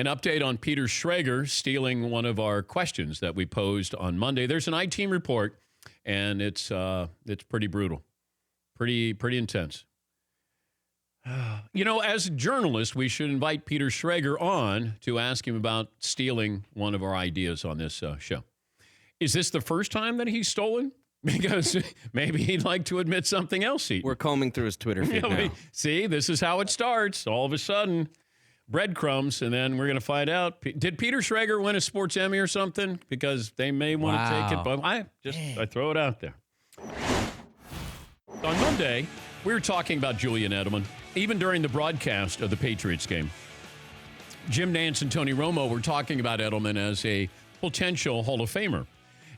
An update on Peter Schrager stealing one of our questions that we posed on Monday. There's an I-Team report, and it's pretty brutal, pretty intense. As a journalist, we should invite Peter Schrager on to ask him about stealing one of our ideas on this show. Is this the first time that he's stolen? Because maybe he'd like to admit something else. We're combing through his Twitter feed now. See, this is how it starts. All of a sudden, breadcrumbs, and then we're going to find out. Did Peter Schrager win a Sports Emmy or something? Because they may want to take it, but I throw it out there. On Monday, we were talking about Julian Edelman, even during the broadcast of the Patriots game. Jim Nantz and Tony Romo were talking about Edelman as a potential Hall of Famer.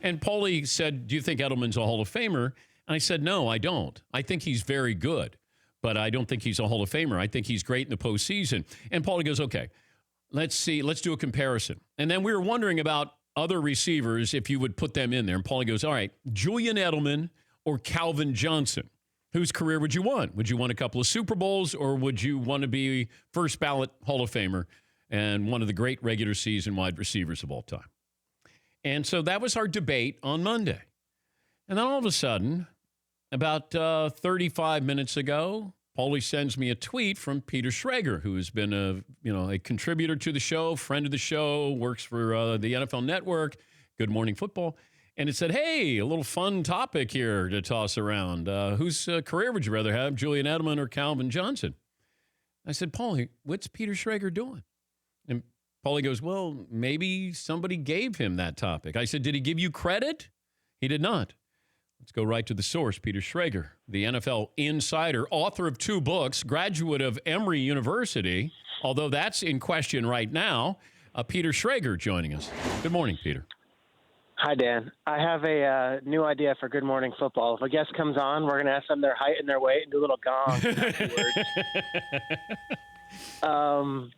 And Paulie said, do you think Edelman's a Hall of Famer? And I said, no, I don't. I think he's very good, but I don't think he's a Hall of Famer. I think he's great in the postseason. And Paulie goes, okay, let's see. Let's do a comparison. And then we were wondering about other receivers, if you would put them in there. And Paulie goes, all right, Julian Edelman or Calvin Johnson? Whose career would you want? Would you want a couple of Super Bowls, or would you want to be first ballot Hall of Famer and one of the great regular season wide receivers of all time? And so that was our debate on Monday. And then all of a sudden, about 35 minutes ago, Paulie sends me a tweet from Peter Schrager, who has been a contributor to the show, friend of the show, works for the NFL Network, Good Morning Football. And it said, hey, a little fun topic here to toss around. Whose career would you rather have, Julian Edelman or Calvin Johnson? I said, Paulie, what's Peter Schrager doing? And Paulie goes, well, maybe somebody gave him that topic. I said, did he give you credit? He did not. Let's go right to the source, Peter Schrager, the NFL insider, author of 2 books, graduate of Emory University, although that's in question right now. Peter Schrager joining us. Good morning, Peter. Hi, Dan. I have a new idea for Good Morning Football. If a guest comes on, we're going to ask them their height and their weight and do a little gong afterwards.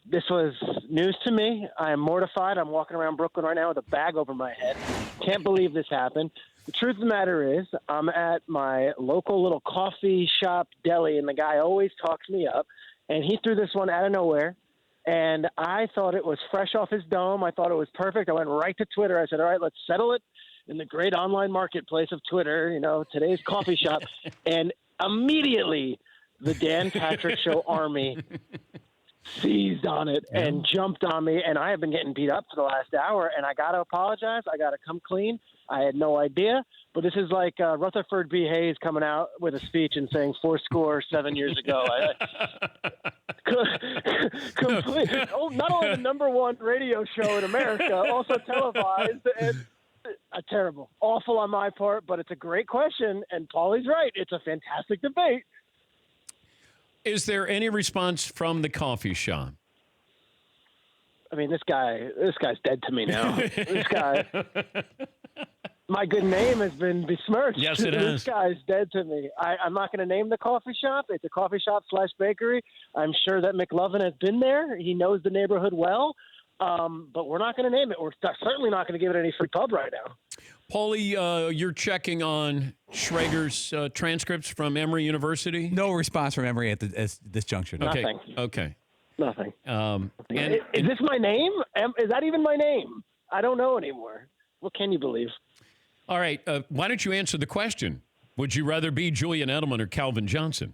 This was news to me. I am mortified. I'm walking around Brooklyn right now with a bag over my head. Can't believe this happened. The truth of the matter is I'm at my local little coffee shop deli, and the guy always talks me up, and he threw this one out of nowhere, and I thought it was fresh off his dome. I thought it was perfect. I went right to Twitter. I said, all right, let's settle it in the great online marketplace of Twitter, today's coffee shop, and immediately the Dan Patrick Show army seized on it and jumped on me, and I have been getting beat up for the last hour, and I got to apologize. I got to come clean. I had no idea, but this is like Rutherford B. Hayes coming out with a speech and saying 7 years ago. Not only the number one radio show in America, also televised, and terrible. Awful on my part, but it's a great question, and Paulie's right. It's a fantastic debate. Is there any response from the coffee shop? I mean, this guy's dead to me now. This guy, my good name has been besmirched. Yes, it is. This guy's dead to me. I'm not going to name the coffee shop. It's a coffee shop / bakery. I'm sure that McLovin has been there. He knows the neighborhood well. But we're not going to name it. We're certainly not going to give it any free pub right now. Paulie, you're checking on Schrager's transcripts from Emory University? No response from Emory at this juncture. No. Nothing. Okay. Nothing. Is this my name? Is that even my name? I don't know anymore. What can you believe? All right. Why don't you answer the question? Would you rather be Julian Edelman or Calvin Johnson?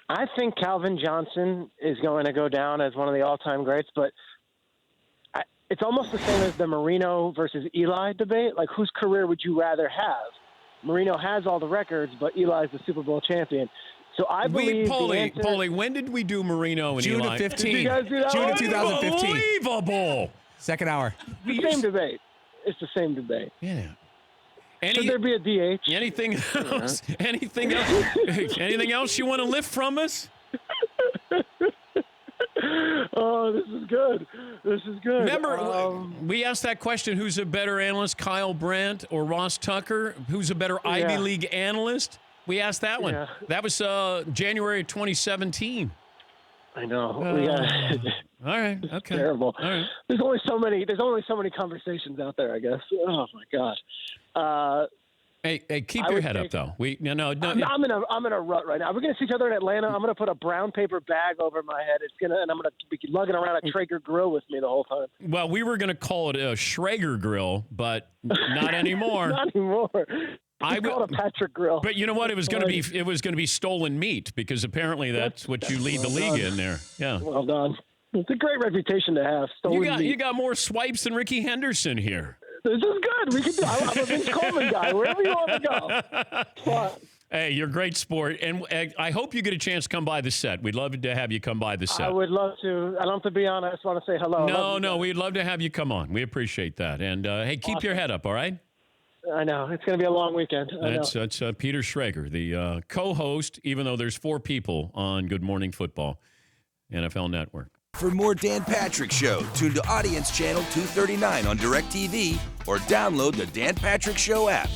I think Calvin Johnson is going to go down as one of the all-time greats, but it's almost the same as the Marino versus Eli debate. Like, whose career would you rather have? Marino has all the records, but Eli's the Super Bowl champion. So I believe Paulie, when did we do Marino and June Eli? of 15. Did you guys do that? June of 2015. Unbelievable. Second hour. It's the same debate. It's the same debate. Yeah. Should there be a DH? Anything else? Anything else? Anything else you want to lift from us? Oh, this is good. This is good. Remember, we asked that question, who's a better analyst, Kyle Brandt or Ross Tucker? Who's a better Ivy League analyst? We asked that one. Yeah. That was January 2017. I know. All right. Okay. Terrible. All right. There's only so many conversations out there, I guess. Oh my God. Hey, keep your head up, though. No. I'm in a rut right now. We're gonna see each other in Atlanta. I'm gonna put a brown paper bag over my head. And I'm gonna be lugging around a Schrager grill with me the whole time. Well, we were gonna call it a Schrager grill, but not anymore. Not anymore. I call it a Patrick grill. But you know what? It was gonna be stolen meat because apparently that's what you lead the league in there. Yeah. Well done. It's a great reputation to have. You got more swipes than Ricky Henderson here. This is good. We can do. I'm a Vince Coleman guy. Wherever you want to go. Fun. Hey, you're a great sport, and I hope you get a chance to come by the set. We'd love to have you come by the set. I would love to. I don't have to be on. I just want to say hello. No, we'd love to have you come on. We appreciate that. And hey, keep your head up, all right? I know. It's going to be a long weekend. That's Peter Schrager, the co-host, even though there's 4 people on Good Morning Football, NFL Network. For more Dan Patrick Show, tune to Audience Channel 239 on DirecTV or download the Dan Patrick Show app.